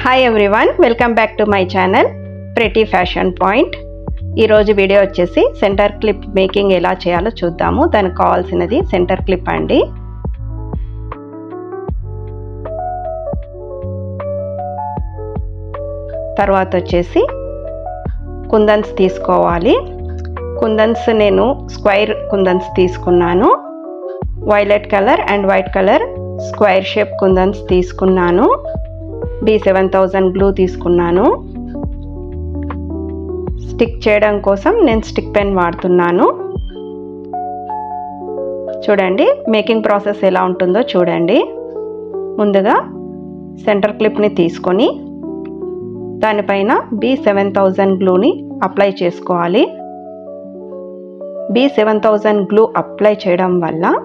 Hi everyone, welcome back to my channel pretty fashion point. ఈరోజు video వచ్చేసి centre clip making ఎలా చేయాలో చూద్దాము. దానికి కావాల్సినది సెంటర్ క్లిప్ అండి. తర్వాత వచ్చేసి కుందన్స్ తీసుకోవాలి. కుందన్స్ నేను స్క్వైర్ కుందన్స్ తీసుకున్నాను. Violet colour and white colour square shape kundans తీసుకున్నాను. B7000 గ్లూ తీసుకున్నాను. స్టిక్ చేయడం కోసం నేను స్టిక్ పెన్ వాడుతున్నాను. చూడండి మేకింగ్ ప్రాసెస్ ఎలా ఉంటుందో చూడండి. ముందుగా సెంటర్ క్లిప్ని తీసుకొని దానిపైన B7000 గ్లూని అప్లై చేసుకోవాలి. B7000 గ్లూ అప్లై చేయడం వల్ల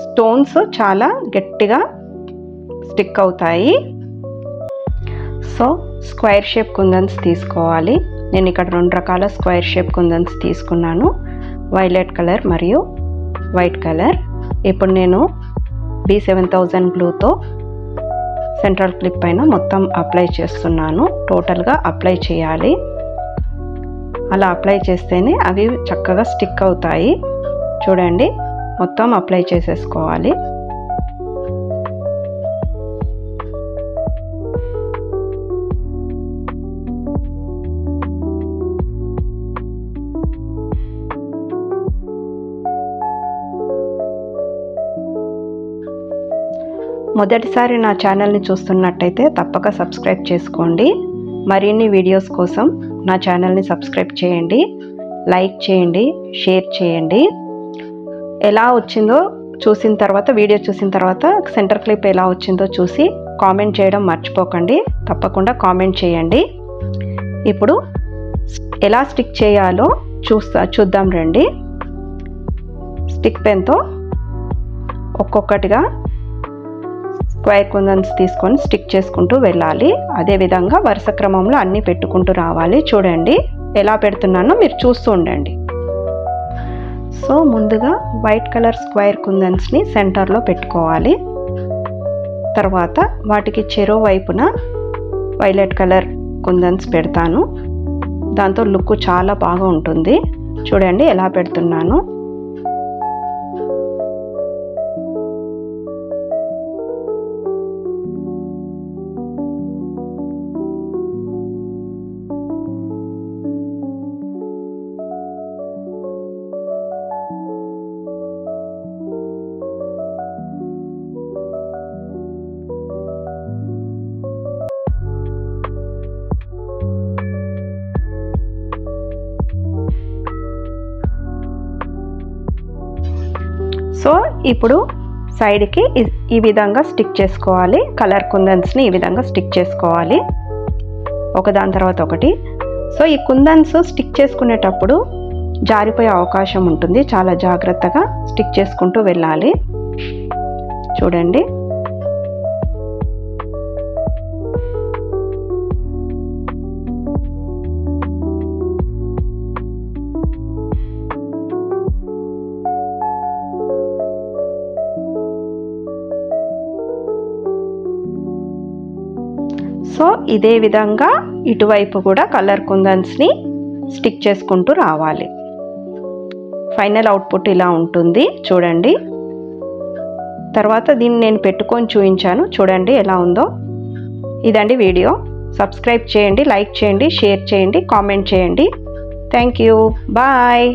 స్టోన్స్ చాలా గట్టిగా స్టిక్ అవుతాయి. సో స్క్వైర్ షేప్ కుందన్స్ తీసుకోవాలి. నేను ఇక్కడ 2 రకాల స్క్వైర్ షేప్ కుందన్స్ తీసుకున్నాను, వైలెట్ కలర్ మరియు వైట్ కలర్. ఇప్పుడు నేను B7000 గ్లూతో సెంట్రల్ క్లిప్ పైన మొత్తం అప్లై చేస్తున్నాను. టోటల్గా అప్లై చేయాలి. అలా అప్లై చేస్తేనే అవి చక్కగా స్టిక్ అవుతాయి. చూడండి మొత్తం అప్లై చేసేసుకోవాలి. మొదటిసారి నా ఛానల్ని చూస్తున్నట్టయితే తప్పక సబ్స్క్రైబ్ చేసుకోండి. మరిన్ని వీడియోస్ కోసం నా ఛానల్ని సబ్స్క్రైబ్ చేయండి, లైక్ చేయండి, షేర్ చేయండి. ఎలా వచ్చిందో చూసిన తర్వాత, వీడియో చూసిన తర్వాత సెంటర్ క్లిప్ ఎలా వచ్చిందో చూసి కామెంట్ చేయడం మర్చిపోకండి. తప్పకుండా కామెంట్ చేయండి. ఇప్పుడు ఎలా స్టిక్ చేయాలో చూద్దాం రండి. స్టిక్ పెన్తో ఒక్కొక్కటిగా స్క్వైర్ కుందన్స్ తీసుకొని స్టిక్ చేసుకుంటూ వెళ్ళాలి. అదేవిధంగా వరుస క్రమంలో అన్నీ పెట్టుకుంటూ రావాలి. చూడండి ఎలా పెడుతున్నానో మీరు చూస్తూ ఉండండి. సో ముందుగా వైట్ కలర్ స్క్వైర్ కుందన్స్ని సెంటర్లో పెట్టుకోవాలి. తర్వాత వాటికి చెరో వైపున వైలెట్ కలర్ కుందన్స్ పెడతాను. దాంతో లుక్ చాలా బాగా ఉంటుంది. చూడండి ఎలా పెడుతున్నాను. సో ఇప్పుడు సైడ్కి ఈ విధంగా స్టిక్ చేసుకోవాలి. కలర్ కుందన్స్ని ఈ విధంగా స్టిక్ చేసుకోవాలి, ఒకదాని తర్వాత ఒకటి. సో ఈ కుందన్స్ స్టిక్ చేసుకునేటప్పుడు జారిపోయే అవకాశం ఉంటుంది. చాలా జాగ్రత్తగా స్టిక్ చేసుకుంటూ వెళ్ళాలి. చూడండి సో ఇదే విధంగా ఇటువైపు కూడా కలర్ కుందన్స్ని స్టిక్ చేసుకుంటూ రావాలి. ఫైనల్ అవుట్పుట్ ఇలా ఉంటుంది చూడండి. తర్వాత దీన్ని నేను పెట్టుకొని చూపించాను. చూడండి ఎలా ఉందో. ఇదండి వీడియో. సబ్స్క్రైబ్ చేయండి, లైక్ చేయండి, షేర్ చేయండి, కామెంట్ చేయండి. Thank you. బాయ్.